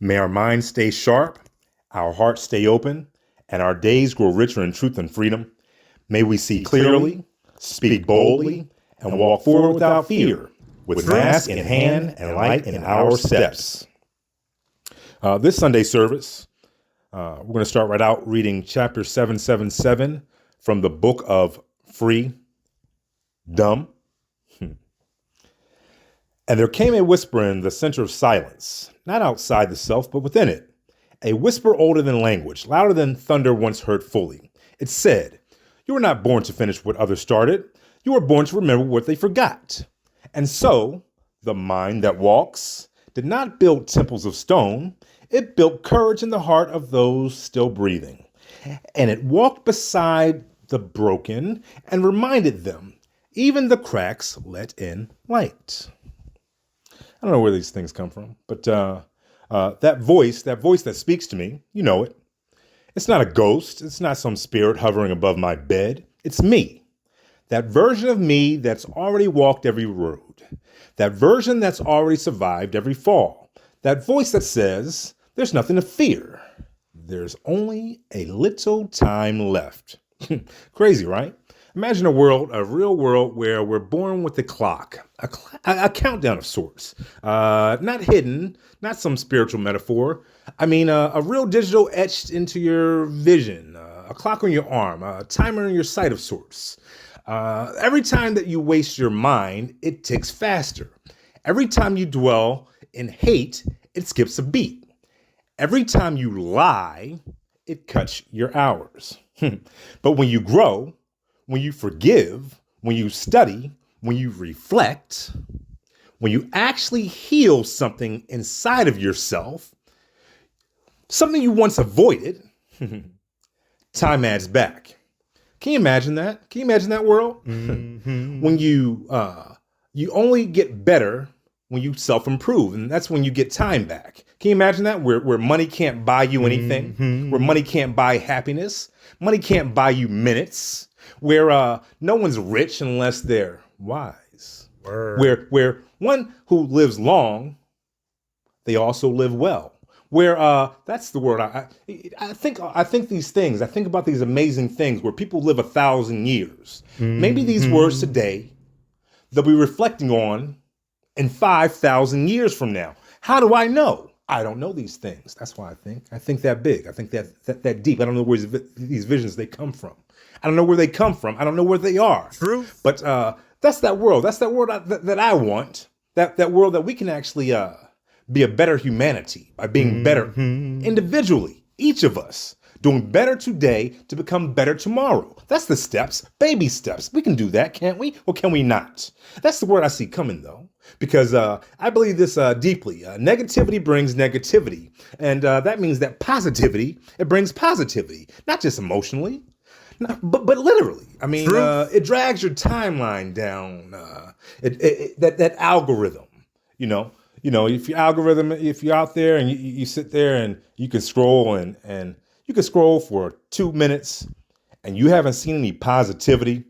May our minds stay sharp, our hearts stay open, and our days grow richer in truth and freedom. May we see clearly, speak boldly, and walk forward without fear, with mask in hand and light in our steps. This Sunday service, we're going to start right out reading chapter 777 from the book of Free Dumb. And there came a whisper in the center of silence, not outside the self, but within it. A whisper older than language, louder than thunder once heard fully. It said, "You were not born to finish what others started. You were born to remember what they forgot." And so, the mind that walks did not build temples of stone. It built courage in the heart of those still breathing. And it walked beside the broken and reminded them, even the cracks let in light. I don't know where these things come from, but that voice that speaks to me, you know it. It's not a ghost. It's not some spirit hovering above my bed. It's me. That version of me that's already walked every road. That version that's already survived every fall. That voice that says, there's nothing to fear. There's only a little time left. Crazy, right? Imagine a real world where we're born with a clock, a countdown of sorts, not hidden, not some spiritual metaphor. I mean, a real digital etched into your vision, a clock on your arm, a timer in your sight of sorts. Every time that you waste your mind, it ticks faster. Every time you dwell in hate, it skips a beat. Every time you lie, it cuts your hours. But when you grow, when you forgive, when you study, when you reflect, when you actually heal something inside of yourself, something you once avoided, time adds back. Can you imagine that? Can you imagine that world? Mm-hmm. When you only get better when you self-improve, and that's when you get time back. Can you imagine that? Where money can't buy you anything, where money can't buy happiness, money can't buy you minutes, where no one's rich unless they're wise. Word. Where one who lives long, they also live well. Where that's the word. I think these things. I think about these amazing things where people live 1,000 years. Maybe these words today they'll be reflecting on in 5,000 years from now. How do I know? I don't know these things. That's why I think that big. I think that deep. I don't know where these visions they come from. I don't know where they come from. I don't know where they are. True. But that's that world. That's that world that I want. That world that we can actually be a better humanity by being better individually. Each of us doing better today to become better tomorrow. That's the steps, baby steps. We can do that, can't we? Or can we not? That's the word I see coming, though, because I believe this deeply. Negativity brings negativity. And that means that positivity, it brings positivity, not just emotionally. No, but literally, I mean, it drags your timeline down. That algorithm, you know, if you're out there and you sit there and you can scroll and you can scroll for 2 minutes and you haven't seen any positivity,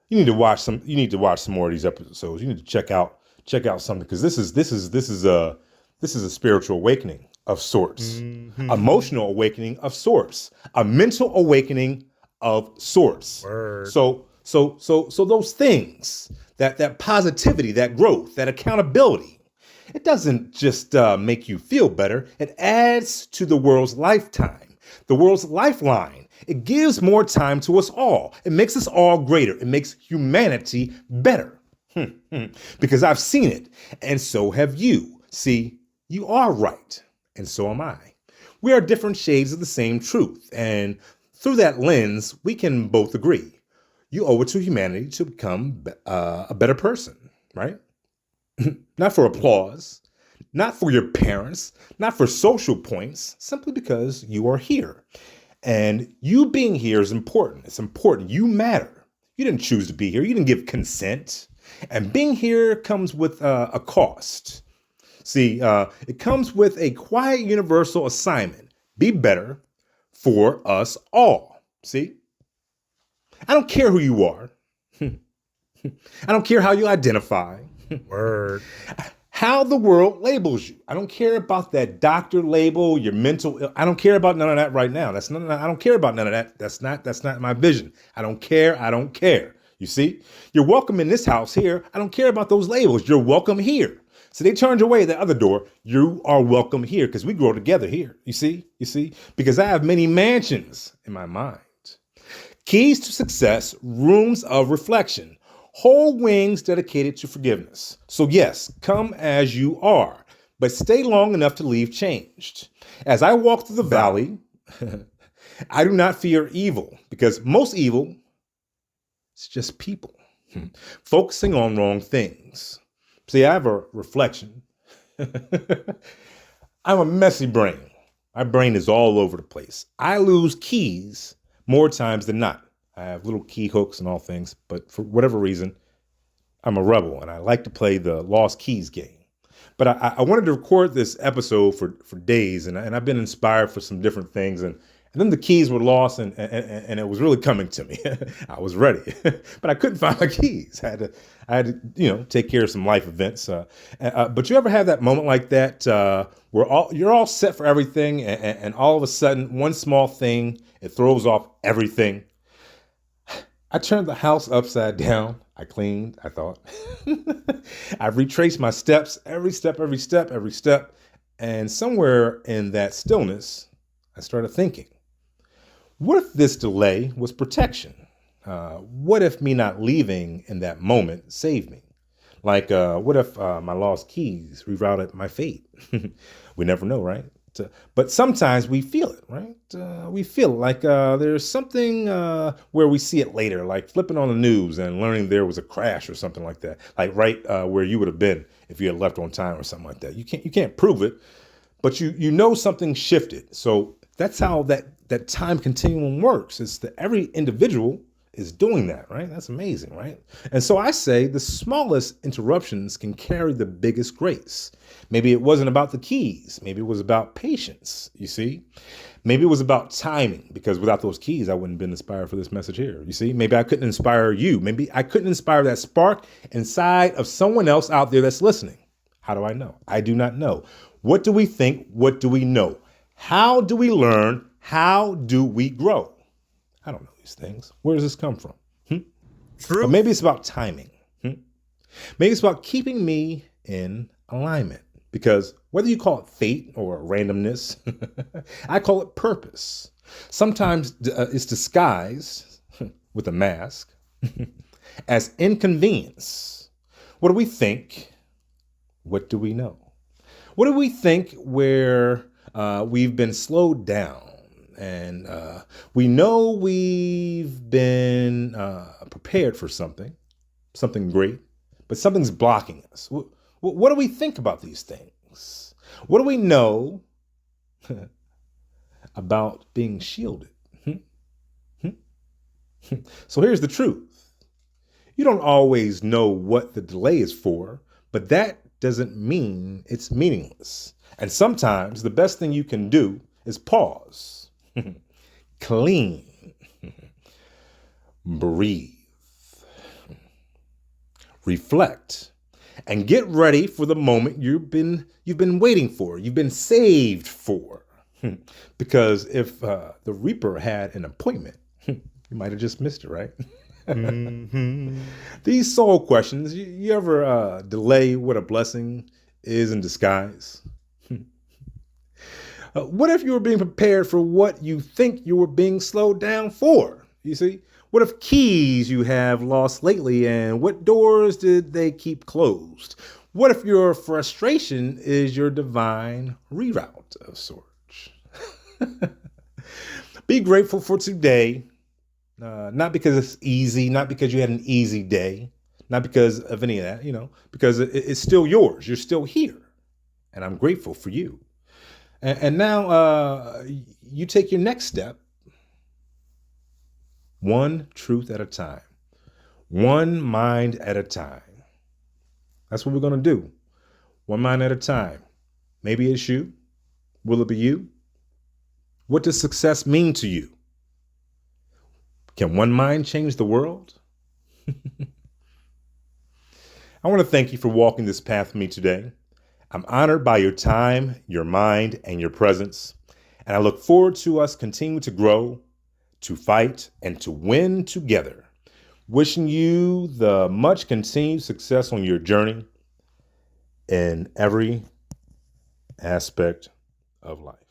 you need to watch some. You need to watch some more of these episodes. You need to check out something, because this is a spiritual awakening of sorts, emotional awakening of sorts, a mental awakening of sorts. Word. So those things, that positivity, that growth, that accountability, it doesn't just make you feel better. It adds to the world's lifetime, the world's lifeline. It gives more time to us all. It makes us all greater. It makes humanity better. Because I've seen it, and so have you. See, you are right. And so am I. We are different shades of the same truth. And through that lens, we can both agree. You owe it to humanity to become a better person, right? Not for applause, not for your parents, not for social points, simply because you are here. And you being here is important. It's important. You matter. You didn't choose to be here. You didn't give consent. And being here comes with a cost. See, it comes with a quiet universal assignment. Be better for us all. See? I don't care who you are. I don't care how you identify. Word. how the world labels you. I don't care about that doctor label, your mental. I don't care about none of that right now. I don't care about none of that. That's not my vision. I don't care. I don't care. You see, you're welcome in this house here. I don't care about those labels. You're welcome here. So they turned away the other door. You are welcome here because we grow together here. You see, because I have many mansions in my mind. Keys to success, rooms of reflection, whole wings dedicated to forgiveness. So yes, come as you are, but stay long enough to leave changed. As I walk through the valley, I do not fear evil because most evil is just people focusing on wrong things. See, I have a reflection. I'm a messy brain. My brain is all over the place. I lose keys more times than not. I have little key hooks and all things, but for whatever reason, I'm a rebel and I like to play the lost keys game. But I wanted to record this episode for days, and I've been inspired for some different things. And then the keys were lost, and it was really coming to me. I was ready, but I couldn't find my keys. I had to take care of some life events. But you ever have that moment like that where you're all set for everything, and all of a sudden, one small thing, it throws off everything? I turned the house upside down. I cleaned, I thought. I retraced my steps, every step. And somewhere in that stillness, I started thinking, what if this delay was protection? What if me not leaving in that moment saved me? Like, what if my lost keys rerouted my fate? We never know, right? But sometimes we feel it, right? We feel like there's something where we see it later, like flipping on the news and learning there was a crash or something like that, like right where you would have been if you had left on time or something like that. You can't prove it, but you know something shifted. So that's how that time continuum works. It's that every individual is doing that, right? That's amazing, right? And so I say the smallest interruptions can carry the biggest grace. Maybe it wasn't about the keys. Maybe it was about patience, you see? Maybe it was about timing, because without those keys, I wouldn't have been inspired for this message here, you see? Maybe I couldn't inspire you. Maybe I couldn't inspire that spark inside of someone else out there that's listening. How do I know? I do not know. What do we think? What do we know? How do we learn? How do we grow? I don't know these things. Where does this come from? True. Or maybe it's about timing. Maybe it's about keeping me in alignment. Because whether you call it fate or randomness, I call it purpose. Sometimes it's disguised with a mask as inconvenience. What do we think? What do we know? What do we think where we've been slowed down? And we know we've been prepared for something great, but something's blocking us. What do we think about these things? What do we know about being shielded? So here's the truth. You don't always know what the delay is for, but that doesn't mean it's meaningless. And sometimes the best thing you can do is pause, clean, breathe, reflect, and get ready for the moment you've been waiting for, you've been saved for. Because if the Reaper had an appointment, you might have just missed it, right? Mm-hmm. These soul questions, you ever delay what a blessing is in disguise? What if you were being prepared for what you think you were being slowed down for? You see? What if keys you have lost lately, and what doors did they keep closed? What if your frustration is your divine reroute of sorts? Be grateful for today, not because it's easy, not because you had an easy day, not because of any of that, because it's still yours. You're still here, and I'm grateful for you. And now you take your next step, one truth at a time, one mind at a time. That's what we're going to do. One mind at a time. Maybe it's you. Will it be you? What does success mean to you? Can one mind change the world? I want to thank you for walking this path with me today. I'm honored by your time, your mind, and your presence, and I look forward to us continuing to grow, to fight, and to win together. Wishing you the much continued success on your journey in every aspect of life.